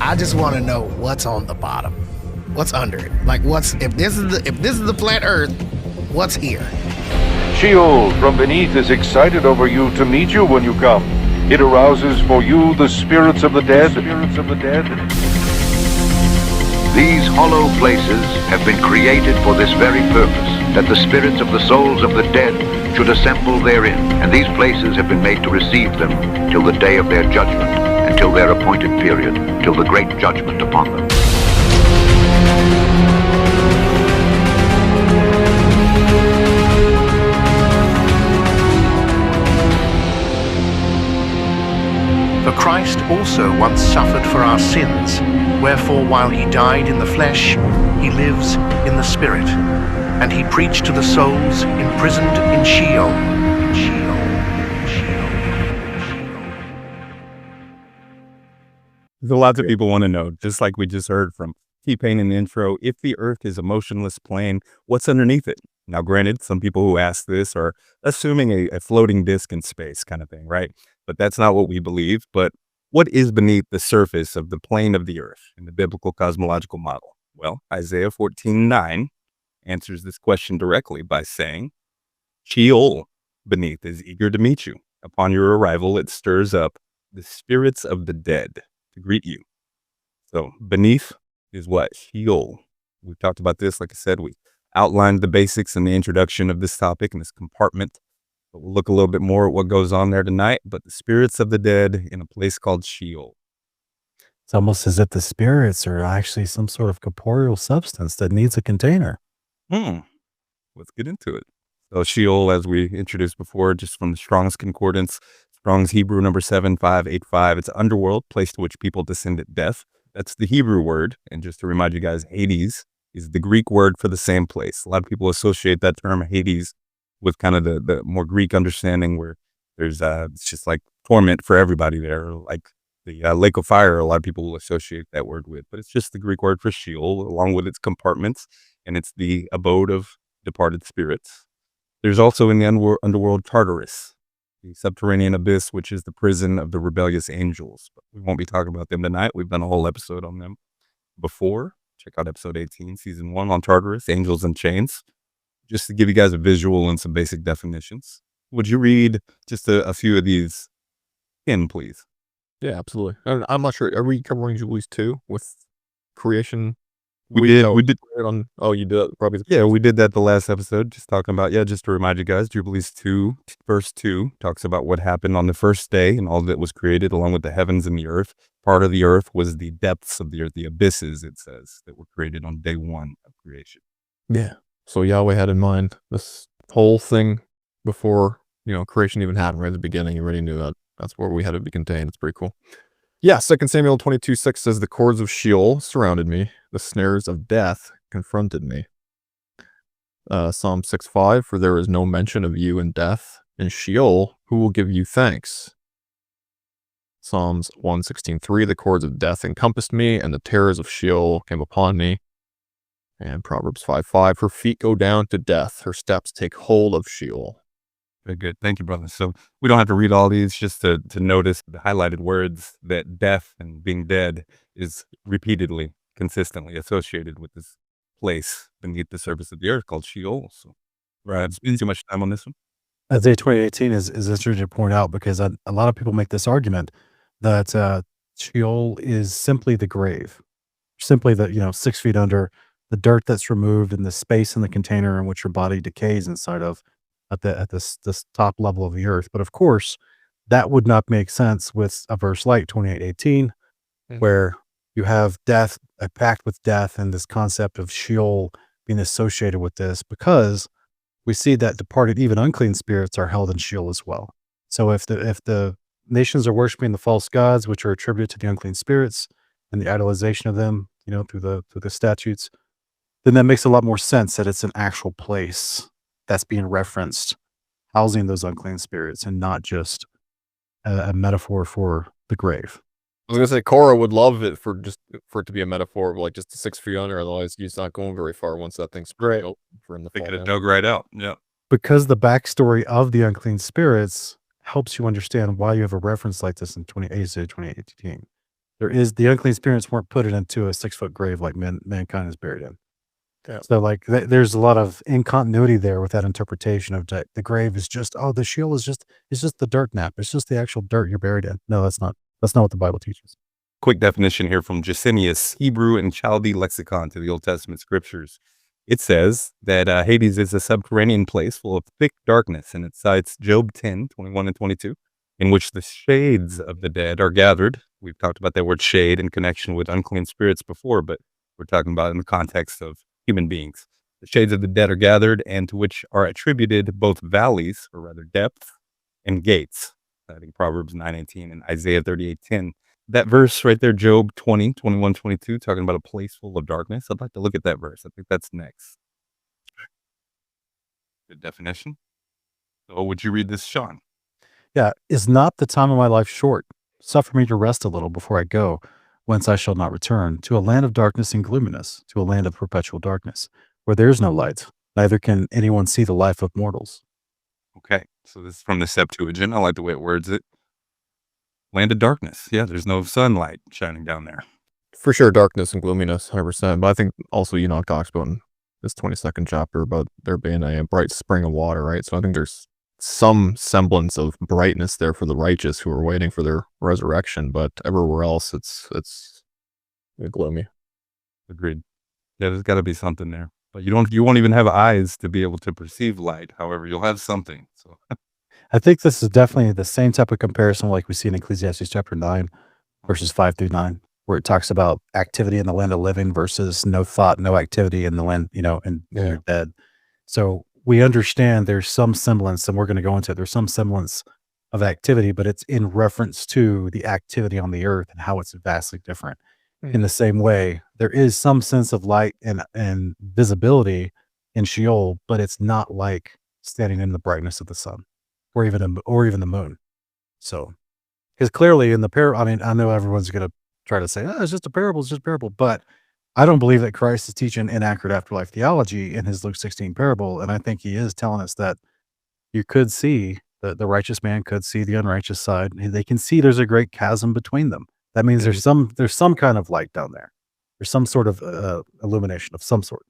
I just want to know what's on the bottom. What's under it? Like if this is the flat earth, what's here? Sheol from beneath is excited over you to meet you when you come. It arouses for you the spirits of the dead. These hollow places have been created for this very purpose, that the spirits of the souls of the dead should assemble therein, and these places have been made to receive them till the day of their judgment, until their appointed period, till the great judgment upon them. For Christ also once suffered for our sins, wherefore while he died in the flesh, he lives in the spirit. And he preached to the souls imprisoned in Sheol. Lots of people want to know, just like we just heard from T-Pain in the intro, if the earth is a motionless plane, what's underneath it? Now, granted, some people who ask this are assuming a floating disc in space kind of thing, right? But that's not what we believe. But what is beneath the surface of the plane of the earth in the biblical cosmological model? Well, Isaiah 14:9 answers this question directly by saying, Sheol beneath is eager to meet you. Upon your arrival, it stirs up the spirits of the dead to greet you. So beneath is what? Sheol. We've talked about this. Like I said, we outlined the basics in the introduction of this topic and this compartment. But we'll look a little bit more at what goes on there tonight. But the spirits of the dead in a place called Sheol. It's almost as if the spirits are actually some sort of corporeal substance that needs a container. Let's get into it. So Sheol, as we introduced before, just from the Strong's Concordance, Strong's Hebrew number 7585, it's underworld, place to which people descend at death. That's the Hebrew word. And just to remind you guys, Hades is the Greek word for the same place. A lot of people associate that term Hades with kind of the more Greek understanding where there's it's just like torment for everybody there, like the lake of fire. A lot of people will associate that word with, but it's just the Greek word for Sheol, along with its compartments, and it's the abode of departed spirits. There's also in the underworld Tartarus, the subterranean abyss, which is the prison of the rebellious angels. But we won't be talking about them tonight. We've done a whole episode on them before. Check out episode 18, season 1 on Tartarus, Angels and Chains. Just to give you guys a visual and some basic definitions. Would you read just a few of these in, please? Yeah, absolutely. I'm not sure. Are we covering Jubilees 2 with creation? We did. Oh, you did probably. Yeah, we did that the last episode, just talking about, just to remind you guys, Jubilees 2, verse 2, talks about what happened on the first day and all that was created along with the heavens and the earth. Part of the earth was the depths of the earth, the abysses, it says, that were created on day 1 of creation. Yeah. So Yahweh had in mind this whole thing before, creation even happened right at the beginning. He already knew that. That's where we had to be contained. It's pretty cool. Yeah, 2 Samuel 22:6 says, the cords of Sheol surrounded me. The snares of death confronted me. Psalm 6:5, for there is no mention of you in death. In Sheol, who will give you thanks? Psalms 116:3, the cords of death encompassed me, and the terrors of Sheol came upon me. And Proverbs 5:5, her feet go down to death. Her steps take hold of Sheol. Very good. Thank you, brother. So we don't have to read all these, just to notice the highlighted words that death and being dead is repeatedly, consistently associated with this place beneath the surface of the earth called Sheol. So right, spend too much time on this one. Isaiah 20:18 is interesting to point out because a lot of people make this argument that Sheol is simply the grave, simply the 6 feet under, the dirt that's removed and the space in the container in which your body decays inside of at this top level of the earth. But of course, that would not make sense with a verse like 28:18, where you have death, a pact with death, and this concept of Sheol being associated with this, because we see that departed, even unclean spirits, are held in Sheol as well. So if the nations are worshiping the false gods, which are attributed to the unclean spirits and the idolization of them, through the statutes, then that makes a lot more sense that it's an actual place that's being referenced, housing those unclean spirits, and not just a metaphor for the grave. I was gonna say Korah would love it for it to be a metaphor of like just 6 feet under. Otherwise, you're not going very far once that thing's Right. built for him to They fall could have down. dug right out. Yeah. Because the backstory of the unclean spirits helps you understand why you have a reference like this in Isaiah 28:18. The unclean spirits weren't put into a 6-foot grave like mankind is buried in. Yeah. So like there's a lot of incontinuity there with that interpretation of the grave is just, oh, the Sheol is just the dirt nap. It's just the actual dirt you're buried in. No, that's not what the Bible teaches. Quick definition here from Gesenius, Hebrew and Chaldee lexicon to the Old Testament scriptures. It says that Hades is a subterranean place full of thick darkness, and it cites Job 10:21 and 22, in which the shades of the dead are gathered. We've talked about that word shade in connection with unclean spirits before, but we're talking about in the context of human beings. The shades of the dead are gathered, and to which are attributed both valleys, or rather depth, and gates. I think Proverbs 9:18 and Isaiah 38:10. That verse right there, Job 20:21, 22, talking about a place full of darkness. I'd like to look at that verse. I think that's next. Good definition. So would you read this, Sean? Yeah. Is not the time of my life short? Suffer me to rest a little before I go, whence I shall not return, to a land of darkness and gloominess, to a land of perpetual darkness, where there is no light, neither can anyone see the life of mortals. Okay, so this is from the Septuagint. I like the way it words it. Land of darkness. Yeah, there's no sunlight shining down there. For sure, darkness and gloominess, 100%. But I think also Enoch talks about in this 22nd chapter about there being a bright spring of water, right? So I think there's some semblance of brightness there for the righteous who are waiting for their resurrection, but everywhere else it's gloomy. Agreed. Yeah, there's got to be something there. But you won't even have eyes to be able to perceive light. However, you'll have something. So I think this is definitely the same type of comparison like we see in Ecclesiastes chapter 9, verses 5-9, where it talks about activity in the land of living versus no thought, no activity in the land, and you're dead. So we understand there's some semblance, and we're going to go into it. There's some semblance of activity, but it's in reference to the activity on the earth and how it's vastly different. In the same way, there is some sense of light and visibility in Sheol, but it's not like standing in the brightness of the sun or even the moon. So, because clearly in the parable, I mean, I know everyone's going to try to say, oh, it's just a parable, but I don't believe that Christ is teaching inaccurate afterlife theology in his Luke 16 parable. And I think he is telling us that you could see the righteous man could see the unrighteous side. They can see there's a great chasm between them. That means there's some kind of light down there. There's some sort of illumination of some sort.